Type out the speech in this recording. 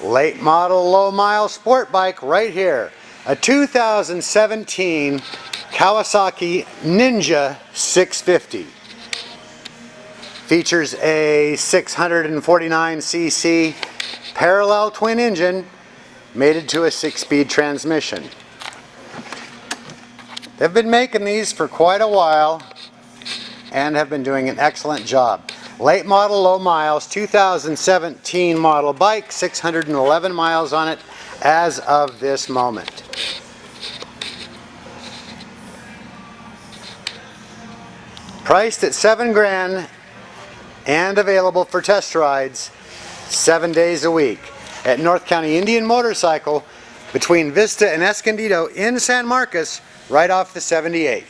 Late model, low mile sport bike right here. A 2017 Kawasaki Ninja 650. Features a 649cc parallel twin engine mated to a 6-speed transmission. They've been making these for quite a while and have been doing an excellent job. Late model, low miles, 2017 model bike, 611 miles on it as of this moment. Priced at $7 grand and available for test rides 7 days a week at North County Indian Motorcycle between Vista and Escondido in San Marcos, right off the 78.